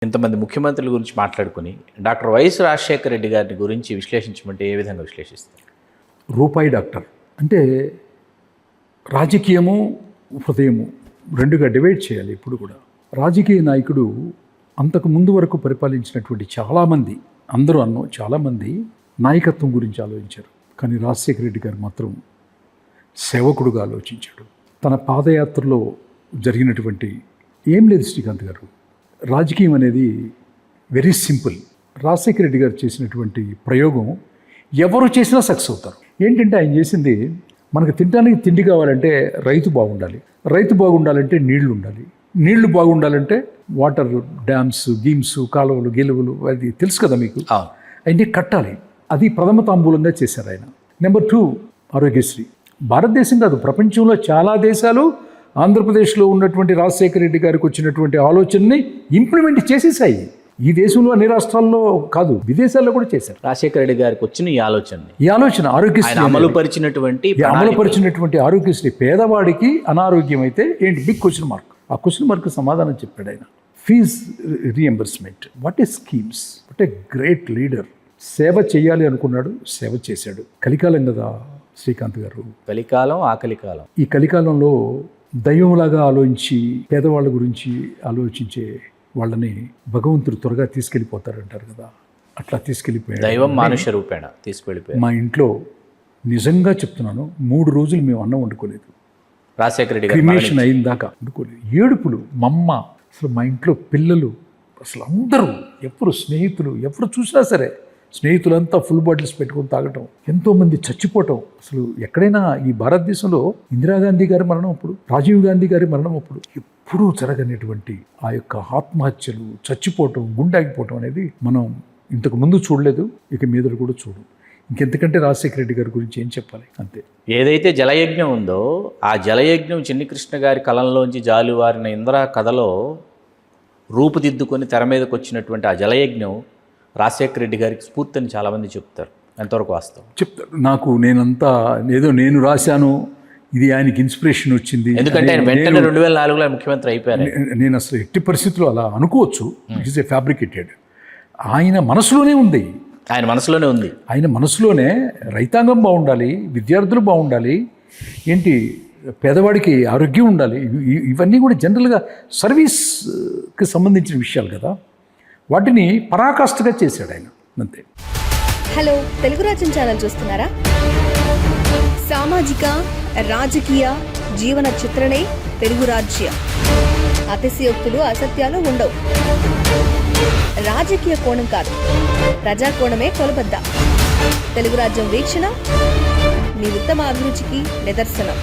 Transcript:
ఇంతమంది ముఖ్యమంత్రుల గురించి మాట్లాడుకుని డాక్టర్ వైఎస్ రాజశేఖర రెడ్డి గారిని గురించి విశ్లేషించమంటే ఏ విధంగా విశ్లేషిస్తారు? రూపాయి డాక్టర్ అంటే రాజకీయము హృదయము రెండుగా డివైడ్ చేయాలి. ఇప్పుడు కూడా రాజకీయ నాయకుడు అంతకు ముందు వరకు పరిపాలించినటువంటి చాలామంది, అందరూ చాలామంది నాయకత్వం గురించి ఆలోచించారు. కానీ రాజశేఖర రెడ్డి గారు మాత్రం సేవకుడుగా ఆలోచించాడు. తన పాదయాత్రలో జరిగినటువంటి ఏం లేదు శ్రీకాంత్ గారు, రాజకీయం అనేది వెరీ సింపుల్. రాజశేఖర రెడ్డి గారు చేసినటువంటి ప్రయోగం ఎవరు చేసినా సక్సెస్ అవుతారు. ఏంటంటే ఆయన చేసింది, మనకు తినడానికి తిండి కావాలంటే రైతు బాగుండాలి, రైతు బాగుండాలంటే నీళ్లు ఉండాలి, నీళ్లు బాగుండాలంటే వాటర్ డ్యామ్స్, గీమ్స్, కాలువలు, గెలువులు, అది తెలుసు కదా మీకు, అవన్నీ కట్టాలి. అది ప్రథమ తాంబూలంగా చేశారు ఆయన. నెంబర్ 2 ఆరోగ్యశ్రీ. భారతదేశం కాదు, ప్రపంచంలో చాలా దేశాలు ఆంధ్రప్రదేశ్లో ఉన్నటువంటి రాజశేఖర రెడ్డి గారికి వచ్చినటువంటి ఆలోచనని ఇంప్లిమెంట్ చేసేసాయి. ఈ దేశంలో అన్ని రాష్ట్రాల్లో కాదు, విదేశాల్లో కూడా చేశారు. రాజశేఖర రెడ్డి గారికి వచ్చిన ఈ ఆలోచన ఆరోగ్యశ్రీ అమలుపరిచినటువంటి ఆరోగ్యశ్రీ. పేదవాడికి అనారోగ్యం అయితే ఏంటి బిగ్ క్వశ్చన్ మార్క్. ఆ క్వశ్చన్ మార్క్ సమాధానం చెప్పాడు ఆయన. Fees reimbursement, what a schemes, what a great leader. సేవ చేయాలి అనుకున్నాడు, సేవ చేశాడు. కలికాలం కదా శ్రీకాంత్ గారు, కలికాలం, ఆకలికాలం. ఈ కలికాలంలో దైవంలాగా ఆలోచించి పేదవాళ్ళ గురించి ఆలోచించే వాళ్ళని భగవంతుడు త్వరగా తీసుకెళ్ళిపోతారంటారు కదా, అట్లా తీసుకెళ్ళిపోయాడు. దైవం మానుష రూపేణ తీసుకెళ్ళిపోయాడు. మా ఇంట్లో నిజంగా చెప్తున్నాను, 3 రోజులు మేము అన్నం వండుకోలేదు. రాజశేఖర రెడ్డి క్రిమేషన్ అయిన దాకా వండుకోలేదు. ఏడుపులు, మా అమ్మ, అసలు మా ఇంట్లో పిల్లలు, అసలు అందరూ, ఎప్పుడు స్నేహితులు, ఎప్పుడు చూసినా సరే స్నేహితులంతా ఫుల్ బాటిల్స్ పెట్టుకొని తాగటం, ఎంతోమంది చచ్చిపోవటం. అసలు ఎక్కడైనా ఈ భారతదేశంలో ఇందిరాగాంధీ గారి మరణం అప్పుడు, రాజీవ్ గాంధీ గారి మరణం అప్పుడు ఎప్పుడూ జరగనటువంటి ఆ యొక్క ఆత్మహత్యలు, చచ్చిపోవటం, గుండాగిపోవటం అనేది మనం ఇంతకు ముందు చూడలేదు, ఇక మీద కూడా చూడు. ఇంకెంతకంటే రాజశేఖర రెడ్డి గారి గురించి ఏం చెప్పాలి, అంతే. ఏదైతే జలయజ్ఞం ఉందో ఆ జలయజ్ఞం చిన్ని కృష్ణ గారి కలంలోంచి జాలువారిన ఇందిరా కథలో రూపుదిద్దుకొని తెర మీదకి వచ్చినటువంటి ఆ జలయజ్ఞం రాజశేఖర రెడ్డి గారికి స్ఫూర్తి అని చాలామంది చెప్తారు. ఎంతవరకు వాస్తవం? చెప్తారు. నేను రాశాను, ఇది ఆయనకి ఇన్స్పిరేషన్ వచ్చింది. ఎందుకంటే ఆయన వెంటనే 2004లో ముఖ్యమంత్రి అయిపోయారు. నేను అసలు ఎట్టి పరిస్థితుల్లో అలా అనుకోవచ్చు. It is a fabricated. ఆయన మనసులోనే ఉంది. ఆయన మనసులోనే రైతాంగం బాగుండాలి, విద్యార్థులు బాగుండాలి, ఏంటి పేదవాడికి ఆరోగ్యం ఉండాలి. ఇవన్నీ కూడా జనరల్గా సర్వీస్కి సంబంధించిన విషయాలు కదా, వాటిని పరాకాష్ఠగా చేశాడు ఆయన, అంతే. హలో, తెలుగు రాజ్యం ఛానల్ చూస్తున్నారా? సామాజిక, రాజకీయ, జీవన చిత్రణే తెలుగు రాజ్యం. అతిశయోక్తులు, అసత్యాలు ఉండవు. రాజకీయ కోణం కాదు, ప్రజా కోణమే కొలబద్ద. తెలుగు రాజ్యం వీక్షణ మీ ఉత్తమ అభిరుచికి నిదర్శనం.